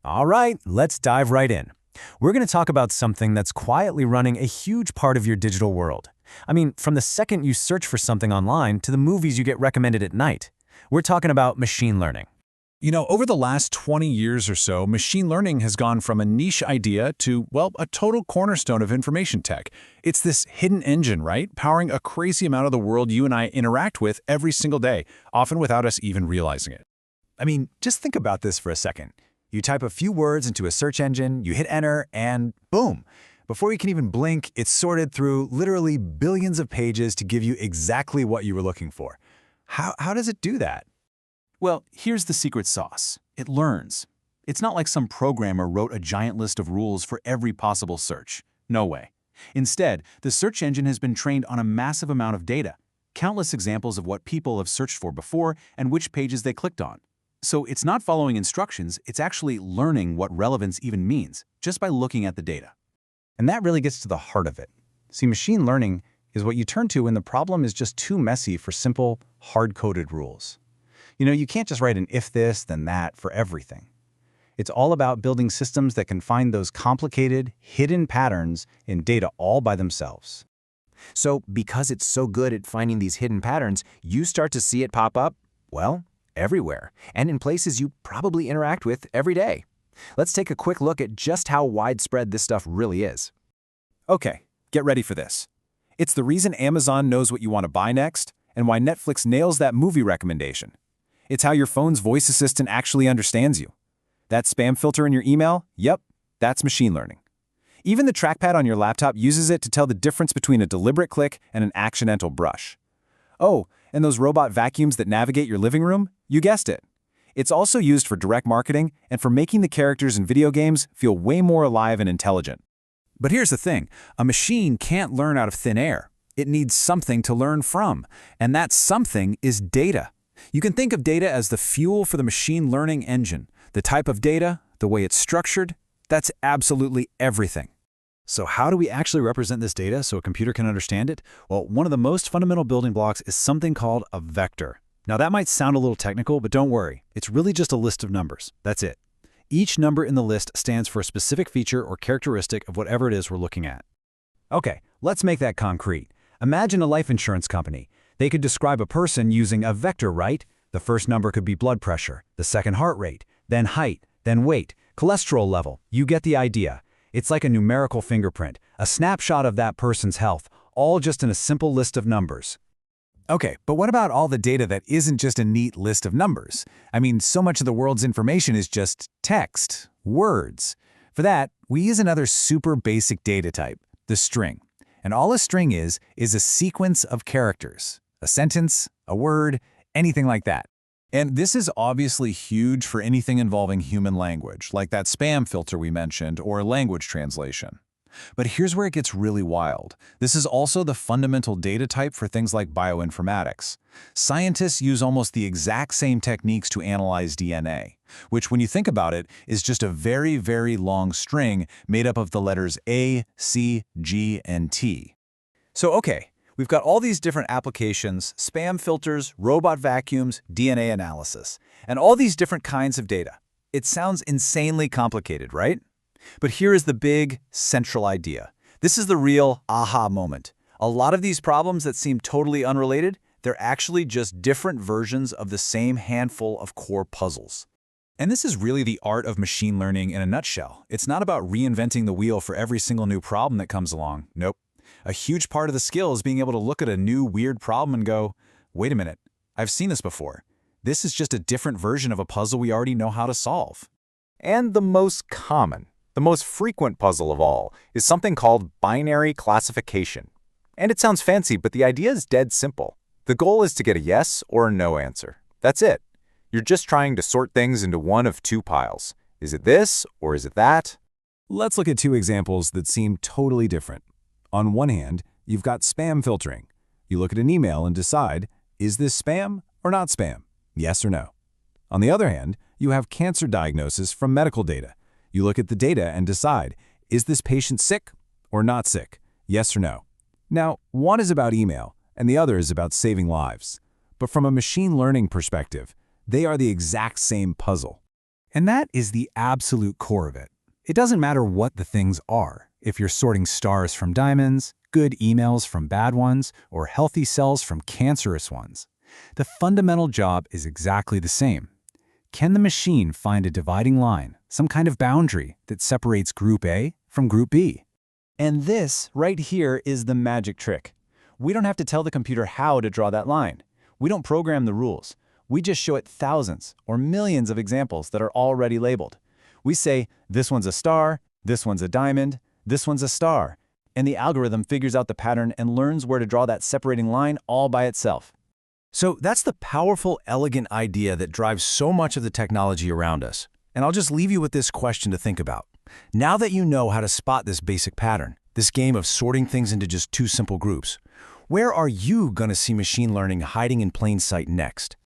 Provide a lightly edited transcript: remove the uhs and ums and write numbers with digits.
All right, let's dive right in. We're going to talk about something that's quietly running a huge part of your digital world. I mean, from the second you search for something online to the movies you get recommended at night. We're talking about machine learning. Over the last 20 years or so, machine learning has gone from a niche idea to, well, a total cornerstone of information tech. It's this hidden engine, right? Powering a crazy amount of the world you and I interact with every single day, often without us even realizing it. I mean, just think about this for a second. You type a few words into a search engine, you hit enter, and boom. Before you can even blink, it's sorted through literally billions of pages to give you exactly what you were looking for. How does it do that? Well, here's the secret sauce. It learns. It's not like some programmer wrote a giant list of rules for every possible search. No way. Instead, the search engine has been trained on a massive amount of data, countless examples of what people have searched for before and which pages they clicked on. So it's not following instructions, it's actually learning what relevance even means, just by looking at the data. And that really gets to the heart of it. See, machine learning is what you turn to when the problem is just too messy for simple, hard-coded rules. You can't just write an if this, then that for everything. It's all about building systems that can find those complicated, hidden patterns in data all by themselves. So because it's so good at finding these hidden patterns, you start to see it pop up, well, everywhere, and in places you probably interact with every day. Let's take a quick look at just how widespread this stuff really is. Okay, get ready for this. It's the reason Amazon knows what you want to buy next and why Netflix nails that movie recommendation. It's how your phone's voice assistant actually understands you. That spam filter in your email? Yep, that's machine learning. Even the trackpad on your laptop uses it to tell the difference between a deliberate click and an accidental brush. Oh, and those robot vacuums that navigate your living room? You guessed it. It's also used for direct marketing and for making the characters in video games feel way more alive and intelligent. But here's the thing, a machine can't learn out of thin air. It needs something to learn from, and that something is data. You can think of data as the fuel for the machine learning engine. The type of data, the way it's structured, that's absolutely everything. So how do we actually represent this data so a computer can understand it? Well, one of the most fundamental building blocks is something called a vector. Now that might sound a little technical, but don't worry. It's really just a list of numbers. That's it. Each number in the list stands for a specific feature or characteristic of whatever it is we're looking at. Okay, let's make that concrete. Imagine a life insurance company. They could describe a person using a vector, right? The first number could be blood pressure, the second heart rate, then height, then weight, cholesterol level. You get the idea. It's like a numerical fingerprint, a snapshot of that person's health, all just in a simple list of numbers. Okay, but what about all the data that isn't just a neat list of numbers? I mean, so much of the world's information is just text, words. For that, we use another super basic data type, the string. And all a string is a sequence of characters. A sentence, a word, anything like that. And this is obviously huge for anything involving human language, like that spam filter we mentioned, or language translation. But here's where it gets really wild. This is also the fundamental data type for things like bioinformatics. Scientists use almost the exact same techniques to analyze DNA, which, when you think about it, is just a very, very long string made up of the letters A, C, G, and T. So okay, we've got all these different applications, spam filters, robot vacuums, DNA analysis, and all these different kinds of data. It sounds insanely complicated, right? But here is the big, central idea. This is the real aha moment. A lot of these problems that seem totally unrelated, they're actually just different versions of the same handful of core puzzles. And this is really the art of machine learning in a nutshell. It's not about reinventing the wheel for every single new problem that comes along. Nope. A huge part of the skill is being able to look at a new, weird problem and go, wait a minute, I've seen this before. This is just a different version of a puzzle we already know how to solve. And the most common, the most frequent puzzle of all is something called binary classification. And it sounds fancy, but the idea is dead simple. The goal is to get a yes or a no answer. That's it. You're just trying to sort things into one of two piles. Is it this or is it that? Let's look at two examples that seem totally different. On one hand, you've got spam filtering. You look at an email and decide, is this spam or not spam? Yes or no. On the other hand, you have cancer diagnosis from medical data. You look at the data and decide, is this patient sick or not sick? Yes or no. Now, one is about email and the other is about saving lives. But from a machine learning perspective, they are the exact same puzzle. And that is the absolute core of it. It doesn't matter what the things are. If you're sorting stars from diamonds, good emails from bad ones, or healthy cells from cancerous ones, the fundamental job is exactly the same. Can the machine find a dividing line, some kind of boundary that separates Group A from Group B? And this, right here, is the magic trick. We don't have to tell the computer how to draw that line. We don't program the rules. We just show it thousands or millions of examples that are already labeled. We say, this one's a star, this one's a diamond, this one's a star, and the algorithm figures out the pattern and learns where to draw that separating line all by itself. So that's the powerful, elegant idea that drives so much of the technology around us. And I'll just leave you with this question to think about. Now that you know how to spot this basic pattern, this game of sorting things into just two simple groups, where are you going to see machine learning hiding in plain sight next?